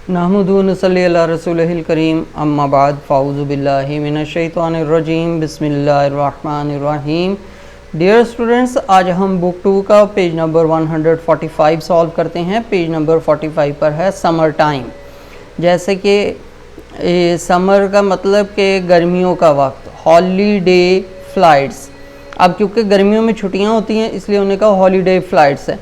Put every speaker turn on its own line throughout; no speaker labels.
नहमदुहु व नसल्ली अला रसूलिहिल करीम अम्मा बाद फ़ाऊज़ु बिल्लाहि मिनश्शैतानिर्रजीम बिस्मिल्लाहिर्रहमानिर्रहीम। डियर स्टूडेंट्स, आज हम बुक 2 का पेज नंबर 145 सॉल्व करते हैं। पेज नंबर 45 पर है समर टाइम। जैसे कि समर का मतलब कि गर्मियों का वक्त, हॉलीडे फ़्लाइट्स। अब क्योंकि गर्मियों में छुट्टियां होती हैं इसलिए उन्हें कहा हॉलीडे फ़्लाइट्स है।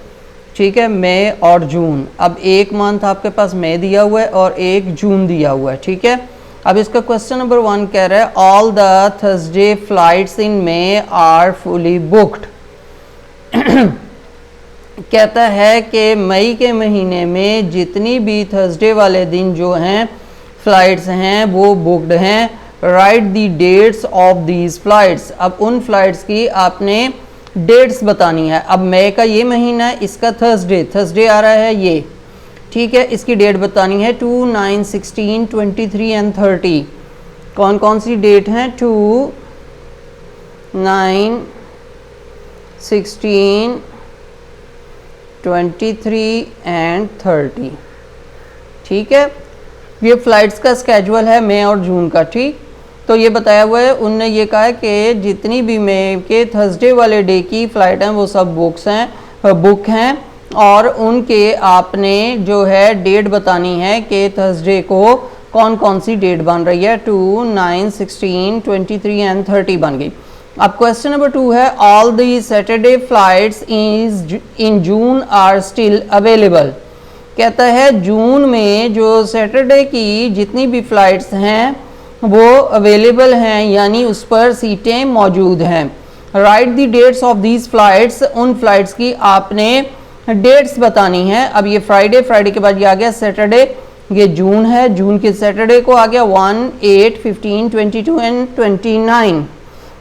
ठीक है, मई और जून। अब एक मंथ आपके पास मई दिया हुआ है और एक जून दिया हुआ है। ठीक है, अब इसका क्वेश्चन नंबर 1 कह रहा है all the Thursday flights in May are fully booked. कहता है कि मई के महीने में जितनी भी थर्सडे वाले दिन जो हैं फ़्लाइट्स हैं वो बुक्ड हैं। Write the dates of these flights. अब उन फ़्लाइट्स की आपने डेट्स बतानी है। अब मई का ये महीना है, इसका थर्सडे आ रहा है ये। ठीक है, इसकी डेट बतानी है 2, 9, 16, 23 एंड 30। कौन कौन सी डेट हैं? 2, 9, 16, 23 एंड 30। ठीक है, ये फ्लाइट्स का स्केजुअल है मई और जून का। ठीक, तो ये बताया हुआ है। उनने ये कहा है कि जितनी भी मई के थर्सडे वाले डे की फ़्लाइट हैं वो सब बुक हैं और उनके आपने जो है डेट बतानी है कि थर्सडे को कौन कौन सी डेट बन रही है। 2, 9, 16, 23 एंड 30 बन गई। अब क्वेश्चन नंबर 2 है all the Saturday flights in June are still available. कहता है जून में जो सैटरडे की जितनी भी फ़्लाइट्स हैं वो अवेलेबल हैं, यानी उस पर सीटें मौजूद हैं। Write the dates of these flights. उन फ्लाइट्स की आपने डेट्स बतानी है। अब ये फ्राइडे के बाद ये आ गया सैटरडे, ये जून है। जून के सैटरडे को आ गया 1, 8, 15, 22 एंड 29।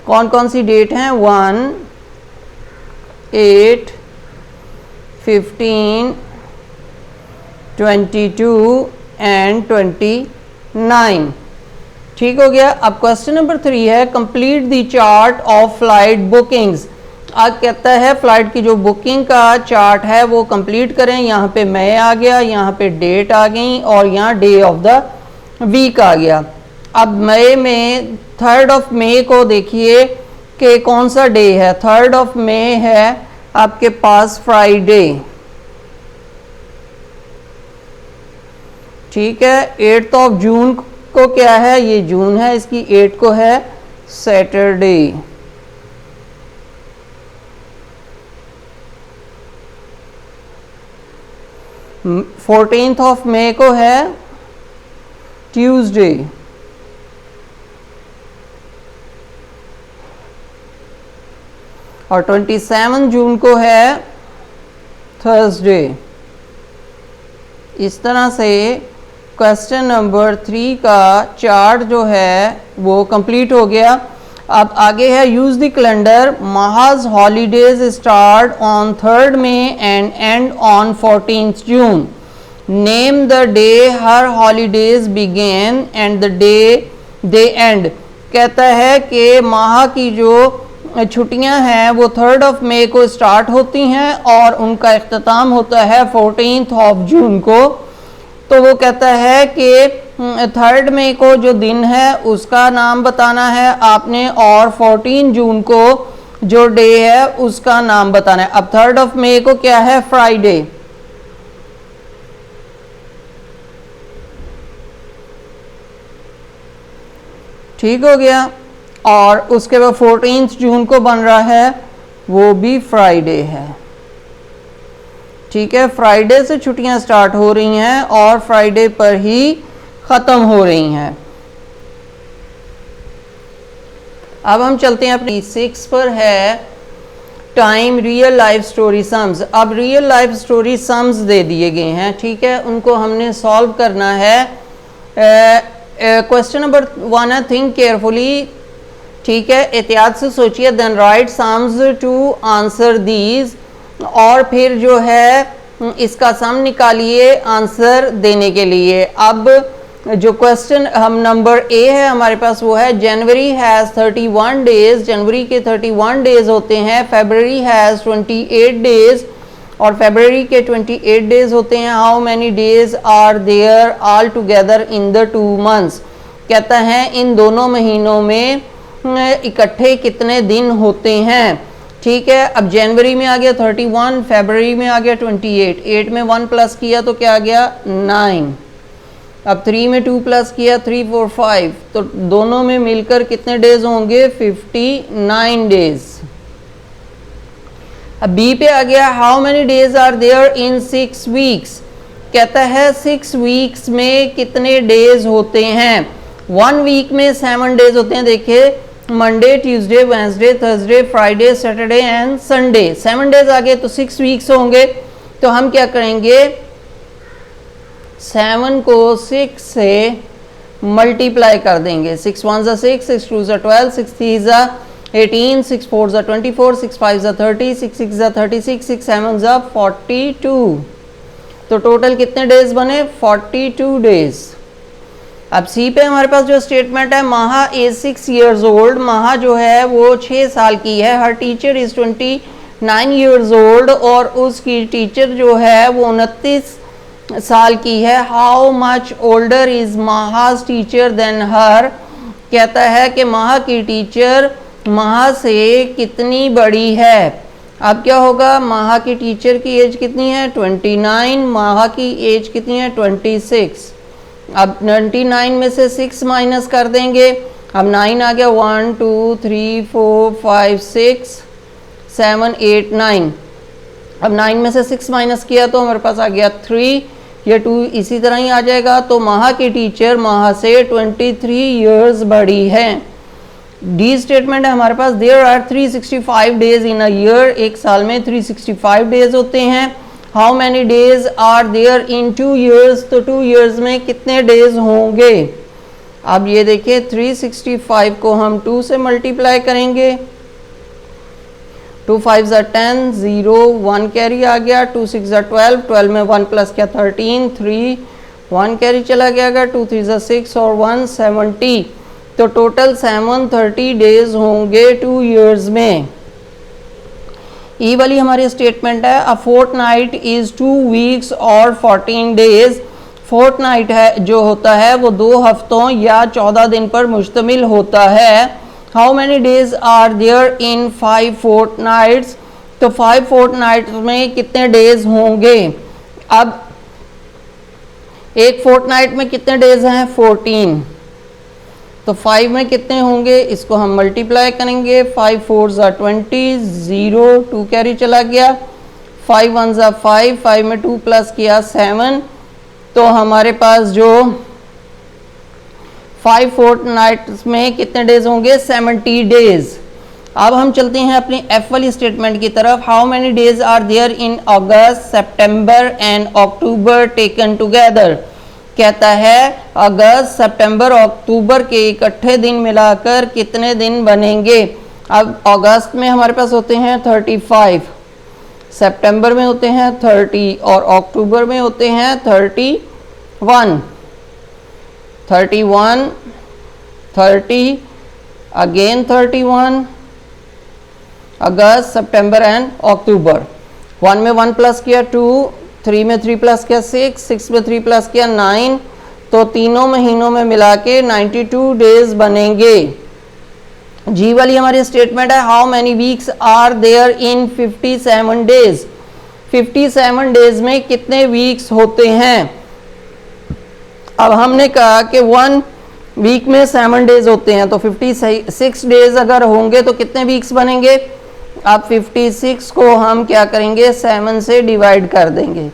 कौन कौन सी डेट हैं? 1, 8, 15, 22 एंड 29। ठीक हो गया। अब क्वेश्चन नंबर 3 है complete the chart of flight bookings. अब कहता है फ्लाइट की जो बुकिंग का चार्ट है वो कंप्लीट करें। यहाँ पे मई आ गया, यहाँ पे डेट आ गई और यहाँ डे ऑफ द वीक आ गया। अब मई में 3rd ऑफ मई को देखिए कि कौन सा डे है। 3rd ऑफ मई है आपके पास फ्राइडे। ठीक है, 8th ऑफ जून को क्या है? ये जून है, इसकी 8 को है सैटरडे। । 14th ऑफ मई को है ट्यूसडे। और 27 जून को है थर्सडे। इस तरह से क्वेश्चन नंबर 3 का चार्ट जो है वो कंप्लीट हो गया। अब आगे है use the calendar. Maha's holidays start on 3rd May and end on 14th June. Name the day her holidays begin and the day they end. कहता है कि माह की जो छुट्टियां हैं वो 3rd ऑफ मई को स्टार्ट होती हैं और उनका इख्तिताम होता है 14th ऑफ जून को। तो वो कहता है कि 3rd मई को जो दिन है उसका नाम बताना है आपने और 14 जून को जो डे है उसका नाम बताना है। अब 3rd ऑफ मई को क्या है? फ्राइडे। ठीक हो गया। और उसके बाद 14 जून को बन रहा है वो भी फ्राइडे है। ठीक है, फ्राइडे से छुट्टियां स्टार्ट हो रही हैं और फ्राइडे पर ही ख़त्म हो रही हैं। अब हम चलते हैं अपनी 6 पर है time real life story sums. अब रियल लाइफ स्टोरी सम्स दे दिए गए हैं। ठीक है, उनको हमने सॉल्व करना है। क्वेश्चन नंबर 1 है थिंक केयरफुली। ठीक है, एहतियात से सोचिए। Then write sums to answer these. और फिर जो है इसका सम निकालिए आंसर देने के लिए। अब जो क्वेश्चन हम नंबर ए है हमारे पास वो है जनवरी हैज़ 31 डेज। जनवरी के 31 डेज होते हैं। फेबररी हैज़ 28 डेज और फरवरी के 28 डेज होते हैं। How many days are there all together in the 2 months, कहता है इन दोनों महीनों में इकट्ठे कितने दिन होते हैं। ठीक है, अब जनवरी में आ गया 31, फरवरी में आ गया 28, 8 में 1 प्लस किया तो क्या आ गया 9, अब 3 में 2 प्लस किया 3 4 5, तो दोनों में मिलकर कितने डेज होंगे 59 डेज। अब बी पे आ गया how many days are there in 6 weeks, कहता है 6 वीक्स में कितने डेज होते हैं। 1 वीक में 7 डेज होते हैं। देखिए Monday, Tuesday, Wednesday, Thursday, Friday, Saturday and Sunday, 7 days आ गए तो 6 वीक्स होंगे। तो हम क्या करेंगे 7 को 6 से मल्टीप्लाई कर देंगे। 6 1 ज़ा 6, 6 2 ज़ा 12, 6 3 ज़ा 18, 6 4 ज़ा 24, 6 5 ज़ा 30, 6 6 ज़ा 36, 6 7 ज़ा 42। तो टोटल कितने डेज बने 42 डेज। अब सी पे हमारे पास जो स्टेटमेंट है महा इज 6 years old, महा जो है वो 6 साल की है। हर टीचर इज 29 years old, और उसकी टीचर जो है वो 29 साल की है। How much older is Maha's teacher than her, कहता है कि महा की टीचर महा से कितनी बड़ी है। अब क्या होगा महा की टीचर की एज कितनी है 29, महा की एज कितनी है 26। अब 29 में से 6 माइनस कर देंगे, अब 9 आ गया 1 2 3 4 5 6 7 8 9। अब 9 में से 6 माइनस किया तो हमारे पास आ गया 3, ये 2 इसी तरह ही आ जाएगा। तो महा की टीचर महा से 23 years बड़ी है। डी स्टेटमेंट है हमारे पास there are 365 days in a year, एक साल में 365 डेज होते हैं। How many days are there in 2 years, तो 2 years में कितने डेज होंगे। अब ये देखिए 365 को हम 2 से मल्टीप्लाई करेंगे, 2 5 ज़ा 10, 0 1 कैरी आ गया, 2 6 ज़ा 12, 12 में 1 प्लस किया 13, 3 1 कैरी चला गया, 2 3 ज़ा 6 और 1 70। तो टोटल 730 डेज होंगे 2 years में। ई वाली हमारी स्टेटमेंट है अ फोर्टनाइट इज 2 weeks और 14 डेज। फोर्टनाइट है जो होता है वो 2 हफ्तों या 14 दिन पर मुश्तमिल होता है। How many days are there in 5 fortnights, तो 5 फोर्टनाइट्स में कितने डेज होंगे। अब एक फोर्टनाइट में कितने डेज हैं 14, तो 5 में कितने होंगे इसको हम मल्टीप्लाई करेंगे। 5 4 ज़ा 20, 0 2 कैरी चला गया, 5 1 ज़ा 5, 5 में 2 प्लस किया 7। तो हमारे पास जो 5 फोर्टनाइट्स में कितने डेज होंगे 70 डेज। अब हम चलते हैं अपनी एफ वाली स्टेटमेंट की तरफ। How many days are there in August, September and October taken together, कहता है अगस्त, सितंबर और अक्टूबर के इकट्ठे दिन मिलाकर कितने दिन बनेंगे। अब अगस्त में हमारे पास होते हैं 35, सितंबर में होते हैं 30 और अक्टूबर में होते हैं 31, 31 30 अगेन 31, अगस्त, सितंबर एंड अक्टूबर। 1 में 1 प्लस किया 2, 3 में 3 प्लस किया 6, 6 में 3 प्लस किया 9, तो तीनों महीनों में मिला के 92 डेज बनेंगे। जी वाली हमारी स्टेटमेंट है how many weeks are there in 57 days, 57 days में कितने वीक्स होते हैं। अब हमने कहा कि 1 वीक में 7 डेज होते हैं, तो 56 डेज अगर होंगे तो कितने वीक्स बनेंगे। अब 56 को हम क्या करेंगे 7 से डिवाइड कर देंगे।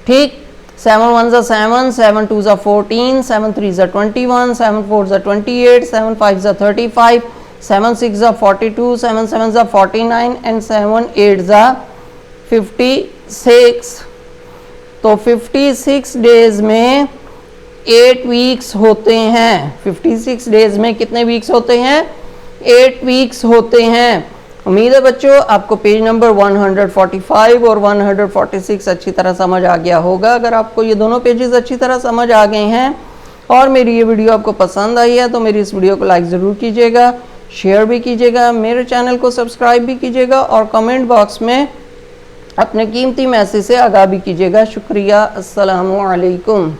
ठीक, 7 1 ज़ा 7, 7 2 ज़ा 14, 7 3 ज़ा 21, 7 4 ज़ा 28, 7 5 ज़ा 35, 7 6 ज़ा 42, 7 7 ज़ा 49 एंड 7 8 ज़ा 56। तो 56 डेज में 8 वीक्स होते हैं। 56 डेज में कितने वीक्स होते हैं 8 वीक्स होते हैं। उम्मीद है बच्चों आपको पेज नंबर 145 और 146 अच्छी तरह समझ आ गया होगा। अगर आपको ये दोनों पेजेस अच्छी तरह समझ आ गए हैं और मेरी ये वीडियो आपको पसंद आई है तो मेरी इस वीडियो को लाइक ज़रूर कीजिएगा, शेयर भी कीजिएगा, मेरे चैनल को सब्सक्राइब भी कीजिएगा और कमेंट बॉक्स में अपने कीमती मैसेज से आगाह भी कीजिएगा। शुक्रिया। अस्सलामु अलैकुम।